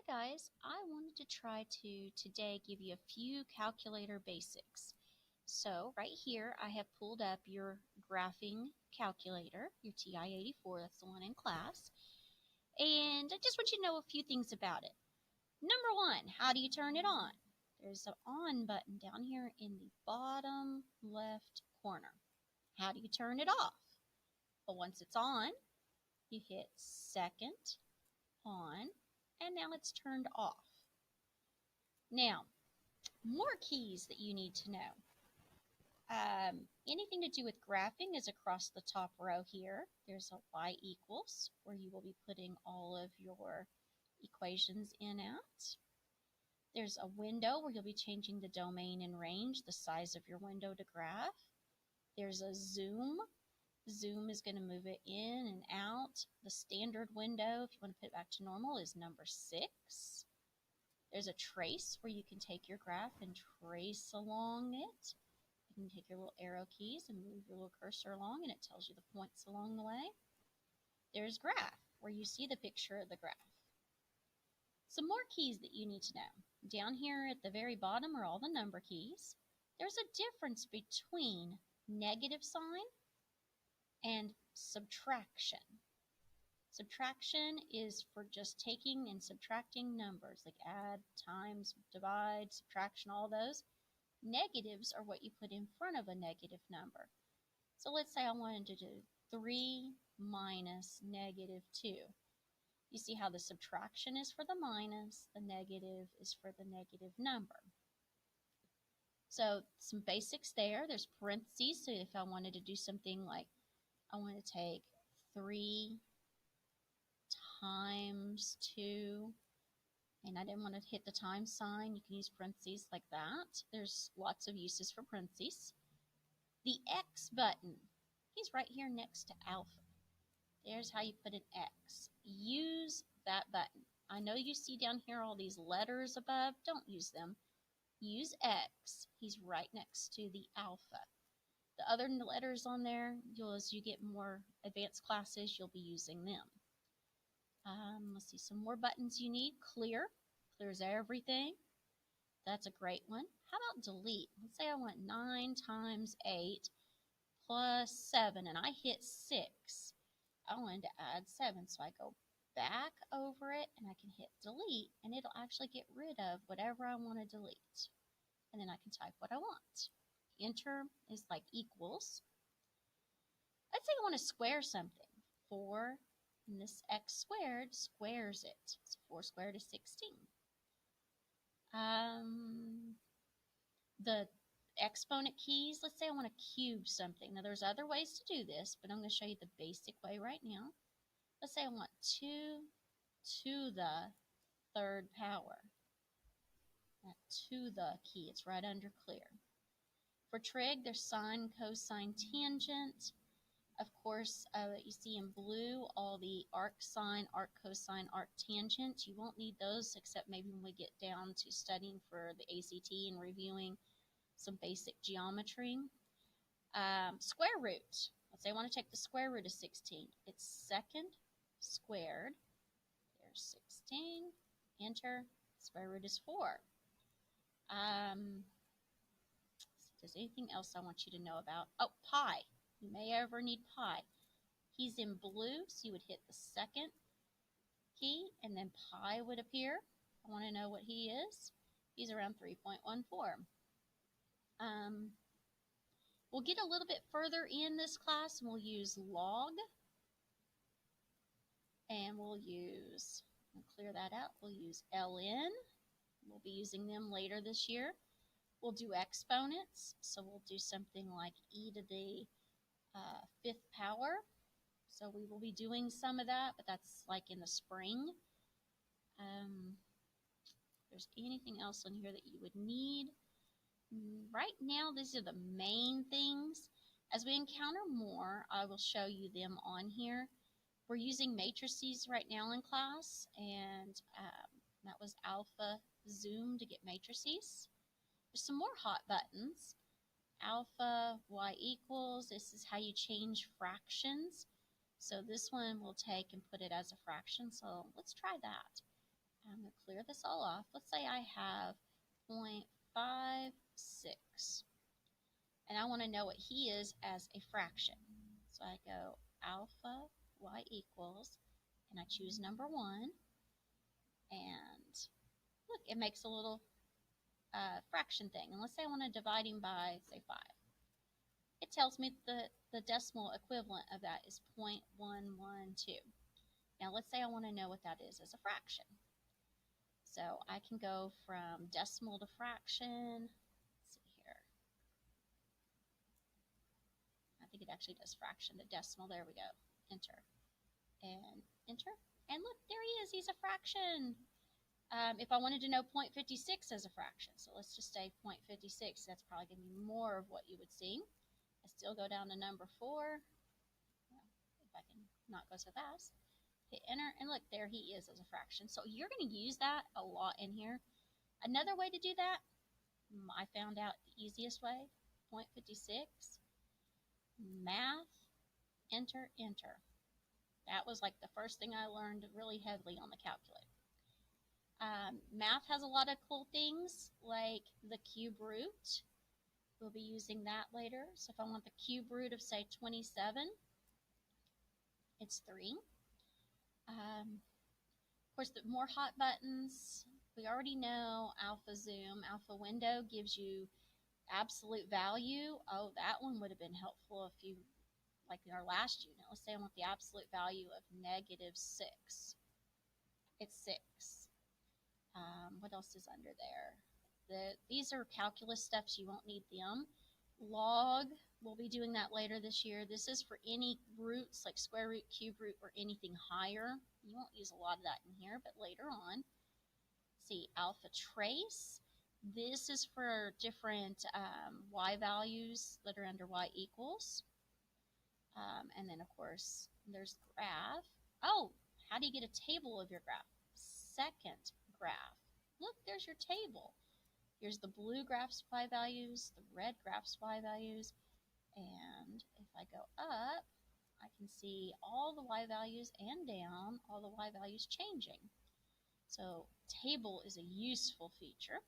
Hi guys, I wanted to try to today give you a few calculator basics. So right here I have pulled up your graphing calculator, your TI84, that's the one in class. And I just want you to know a few things about it. Number one, how do you turn it on? There's an on button down here in the bottom left corner. How do you turn it off? Well, once it's on, you hit second, on, and now it's turned off. Now, more keys that you need to know. Anything to do with graphing is across the top row here. There's a y equals, where you will be putting all of your equations in at. There's a window where you'll be changing the domain and range, the size of your window to graph. There's a zoom. Zoom is going to move it in and out. The standard window, if you want to put it back to normal, is number 6. There's a trace where you can take your graph and trace along it. You can take your little arrow keys and move your little cursor along, and it tells you the points along the way. There's graph, where you see the picture of the graph. Some more keys that you need to know. Down here at the very bottom are all the number keys. There's a difference between negative sign and subtraction. Subtraction is for just taking and subtracting numbers, like add, times, divide, subtraction, all those. Negatives are what you put in front of a negative number. So let's say I wanted to do 3 minus negative 2. You see how the subtraction is for the minus, the negative is for the negative number. So some basics there. There's parentheses, so if I wanted to do something like I want to take 3 times 2, and I didn't want to hit the times sign, you can use parentheses like that. There's lots of uses for parentheses. The X button, he's right here next to alpha. There's how you put an X. Use that button. I know you see down here all these letters above. Don't use them. Use X. He's right next to the alpha. The other letters on there, as you get more advanced classes, you'll be using them. Let's see, some more buttons you need. Clear. Clears everything. That's a great one. How about delete? Let's say I want 9 times 8 plus 7, and I hit 6. I wanted to add 7, so I go back over it, and I can hit delete, and it'll actually get rid of whatever I want to delete. And then I can type what I want. Enter is like equals. Let's say I want to square something. 4 and this x squared squares it. So 4 squared is 16. The exponent keys, let's say I want to cube something. Now there's other ways to do this, but I'm going to show you the basic way right now. Let's say I want 2 to the 3rd power. That to the key, it's right under clear. For trig, there's sine, cosine, tangent. Of course, you see in blue all the arc sine, arc cosine, arc tangent. You won't need those except maybe when we get down to studying for the ACT and reviewing some basic geometry. Square root. Let's say I want to take the square root of 16. It's second squared. There's 16. Enter. Square root is 4. There's anything else I want you to know about? Oh, pi. You may ever need pi. He's in blue, so you would hit the second key, and then pi would appear. I want to know what he is. He's around 3.14. We'll get a little bit further in this class, and we'll use log, and we'll clear that out, we'll use ln. We'll be using them later this year. We'll do exponents, so we'll do something like e to the 5th power. So we will be doing some of that, but that's like in the spring. If there's anything else on here that you would need. Right now, these are the main things. As we encounter more, I will show you them on here. We're using matrices right now in class, and that was alpha zoom to get matrices. There's some more hot buttons. Alpha, y equals, this is how you change fractions. So this one we'll take and put it as a fraction. So let's try that. I'm going to clear this all off. Let's say I have 0.56, and I want to know what he is as a fraction. So I go alpha y equals, and I choose number 1, and look, it makes a little fraction thing. And let's say I want to divide him by, say, 5. It tells me the decimal equivalent of that is 0.112. Now let's say I want to know what that is as a fraction. So I can go from decimal to fraction. Let's see here. I think it actually does fraction to decimal. There we go. Enter. And enter. And look, there he is. He's a fraction. If I wanted to know 0.56 as a fraction, so let's just say 0.56, that's probably going to be more of what you would see. I still go down to number 4. If I can not go so fast. Hit enter, and look, there he is as a fraction. So you're going to use that a lot in here. Another way to do that, I found out the easiest way, 0.56, math, enter, enter. That was like the first thing I learned really heavily on the calculator. Math has a lot of cool things like the cube root. We'll be using that later. So if I want the cube root of, say, 27, it's 3. Of course, the more hot buttons, we already know alpha zoom, alpha window gives you absolute value. Oh, that one would have been helpful if you, like in our last unit, let's say I want the absolute value of -6. It's 6. What else is under there? These are calculus steps. You won't need them. Log, we'll be doing that later this year. This is for any roots like square root, cube root, or anything higher. You won't use a lot of that in here, but later on. See, alpha trace. This is for different y values that are under y equals. And then, of course, there's graph. Oh, how do you get a table of your graph? Second graph. Look, there's your table. Here's the blue graph's y values, the red graph's y values, and if I go up, I can see all the y values, and down, all the y values changing. So table is a useful feature.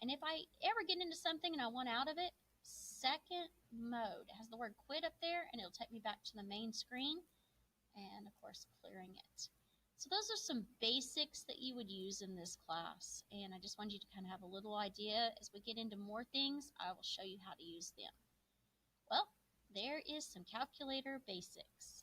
And if I ever get into something and I want out of it, second mode. It has the word quit up there, and it'll take me back to the main screen, and of course clearing it. So those are some basics that you would use in this class, and I just wanted you to kind of have a little idea. As we get into more things, I will show you how to use them. Well, there is some calculator basics.